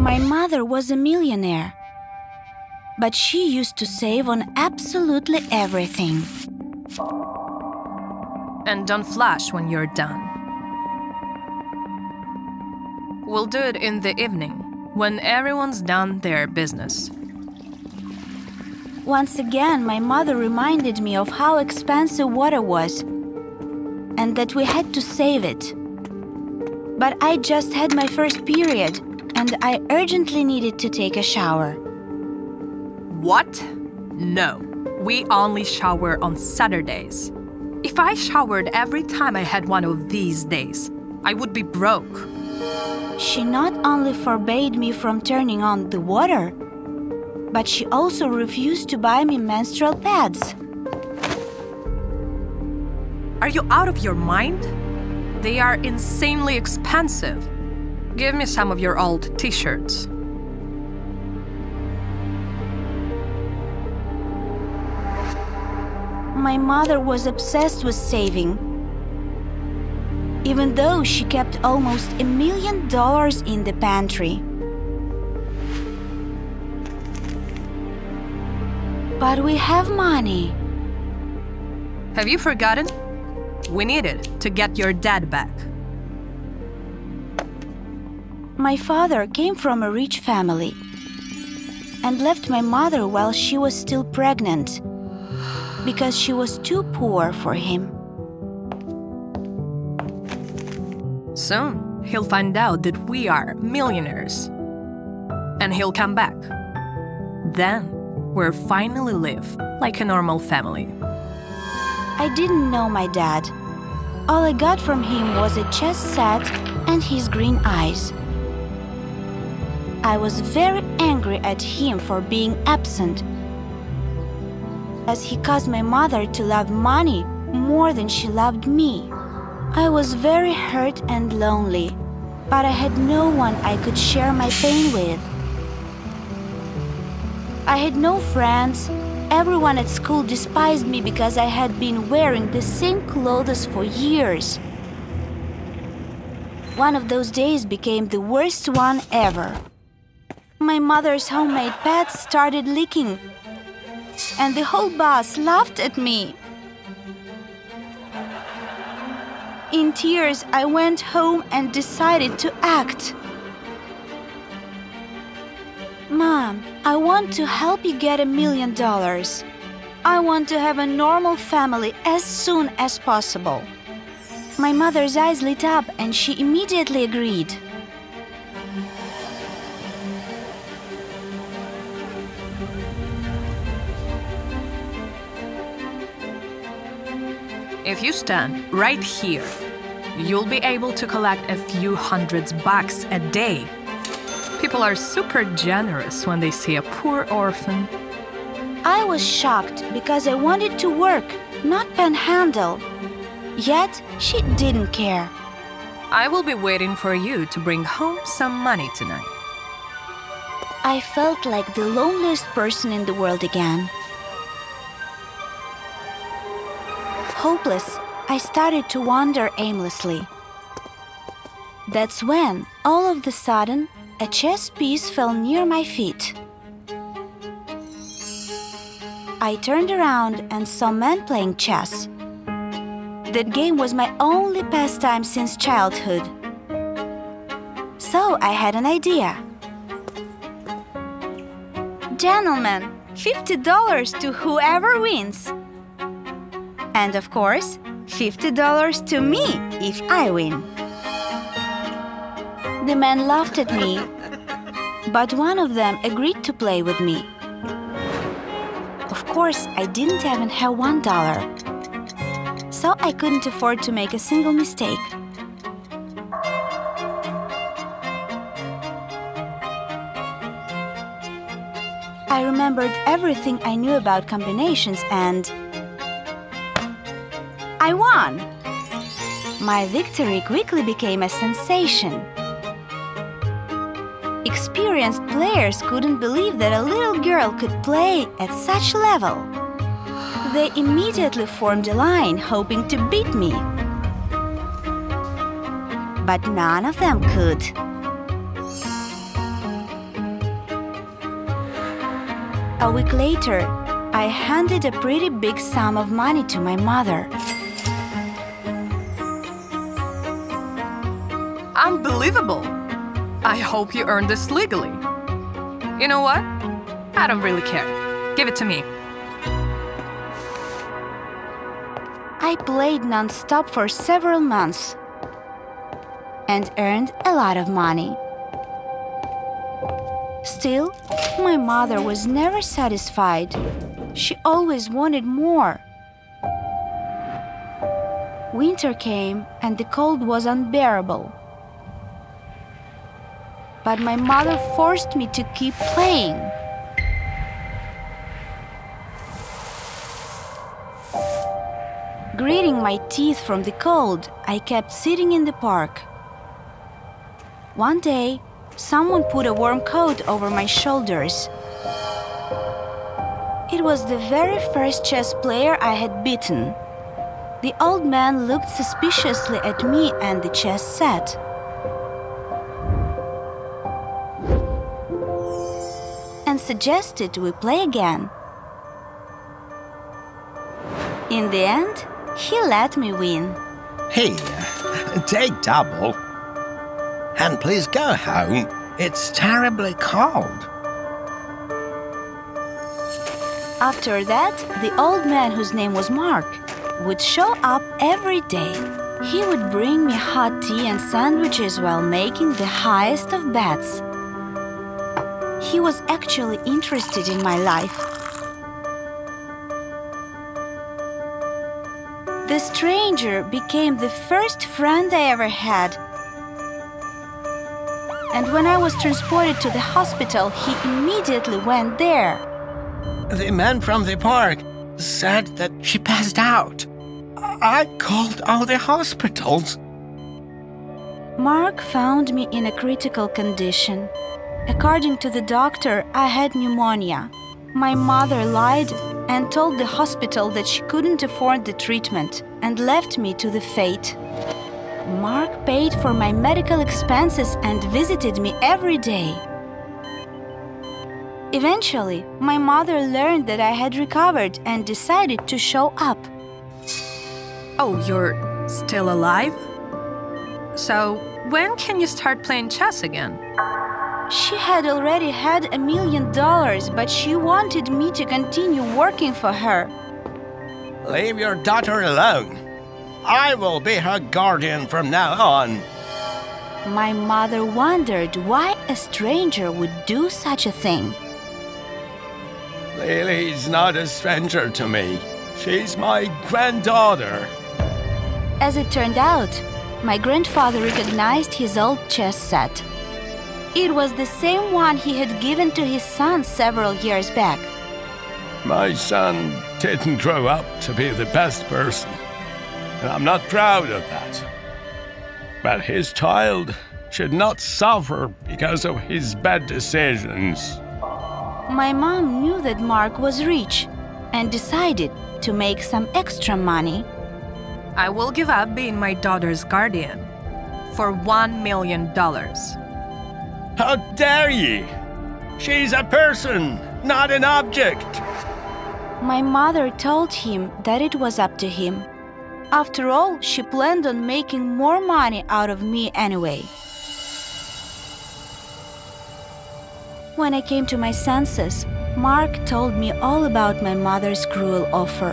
My mother was a millionaire, but she used to save on absolutely everything. And don't flash when you're done. We'll do it in the evening, when everyone's done their business. Once again, my mother reminded me of how expensive water was and that we had to save it. But I just had my first period and I urgently needed to take a shower. What? No, we only shower on Saturdays. If I showered every time I had one of these days, I would be broke. She not only forbade me from turning on the water, but she also refused to buy me menstrual pads. Are you out of your mind? They are insanely expensive. Give me some of your old t-shirts. My mother was obsessed with saving, even though she kept almost $1 million in the pantry. But we have money. Have you forgotten? We need it to get your dad back. My father came from a rich family and left my mother while she was still pregnant because she was too poor for him. Soon, he'll find out that we are millionaires. And he'll come back. Then, we'll finally live like a normal family. I didn't know my dad. All I got from him was a chess set and his green eyes. I was very angry at him for being absent, as he caused my mother to love money more than she loved me. I was very hurt and lonely, but I had no one I could share my pain with. I had no friends. Everyone at school despised me because I had been wearing the same clothes for years. One of those days became the worst one ever. My mother's homemade pads started leaking, and the whole bus laughed at me. In tears, I went home and decided to act. Mom, I want to help you get $1 million. I want to have a normal family as soon as possible. My mother's eyes lit up and she immediately agreed. If you stand right here, you'll be able to collect a few $100s a day. People are super generous when they see a poor orphan. I was shocked because I wanted to work, not panhandle. Yet, she didn't care. I will be waiting for you to bring home some money tonight. I felt like the loneliest person in the world again. Hopeless, I started to wander aimlessly. That's when, all of a sudden, a chess piece fell near my feet. I turned around and saw men playing chess. That game was my only pastime since childhood. So I had an idea. Gentlemen, $50 to whoever wins. And of course, $50 to me if I win. The men laughed at me, but one of them agreed to play with me. Of course, I didn't even have $1, so I couldn't afford to make a single mistake. I remembered everything I knew about combinations and I won! My victory quickly became a sensation. Experienced players couldn't believe that a little girl could play at such level. They immediately formed a line, hoping to beat me. But none of them could. A week later, I handed a pretty big sum of money to my mother. Unbelievable! I hope you earned this legally. You know what? I don't really care. Give it to me. I played non-stop for several months and earned a lot of money. Still, my mother was never satisfied. She always wanted more. Winter came and the cold was unbearable. But my mother forced me to keep playing. Gritting my teeth from the cold, I kept sitting in the park. One day, someone put a warm coat over my shoulders. It was the very first chess player I had beaten. The old man looked suspiciously at me and the chess set. And suggested we play again. In the end, he let me win. Here, take double. And please go home. It's terribly cold. After that, the old man, whose name was Mark, would show up every day. He would bring me hot tea and sandwiches while making the highest of bets. He was actually interested in my life. The stranger became the first friend I ever had. And when I was transported to the hospital, he immediately went there. The man from the park said that she passed out. I called all the hospitals. Mark found me in a critical condition. According to the doctor, I had pneumonia. My mother lied and told the hospital that she couldn't afford the treatment and left me to the fate. Mark paid for my medical expenses and visited me every day. Eventually, my mother learned that I had recovered and decided to show up. Oh, you're still alive? So, when can you start playing chess again? She had already had $1 million, but she wanted me to continue working for her. Leave your daughter alone. I will be her guardian from now on. My mother wondered why a stranger would do such a thing. Lily's not a stranger to me. She's my granddaughter. As it turned out, my grandfather recognized his old chess set. It was the same one he had given to his son several years back. My son didn't grow up to be the best person, and I'm not proud of that. But his child should not suffer because of his bad decisions. My mom knew that Mark was rich and decided to make some extra money. I will give up being my daughter's guardian for $1 million. How dare ye? She's a person, not an object. My mother told him that it was up to him. After all, she planned on making more money out of me anyway. When I came to my senses, Mark told me all about my mother's cruel offer.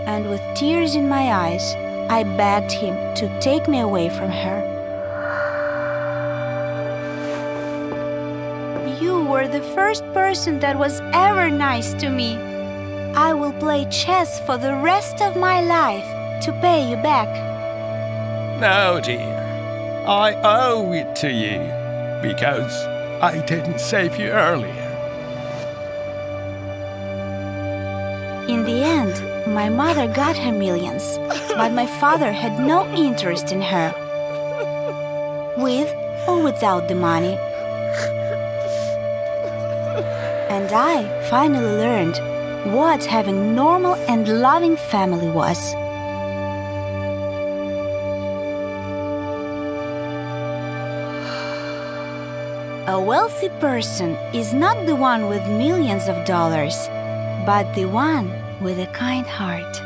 And with tears in my eyes, I begged him to take me away from her. You were the first person that was ever nice to me. I will play chess for the rest of my life to pay you back. No, dear. I owe it to you because I didn't save you earlier. In the end, my mother got her millions, but my father had no interest in her, with or without the money. And I finally learned what having normal and loving family was. A wealthy person is not the one with millions of dollars, but the one with a kind heart.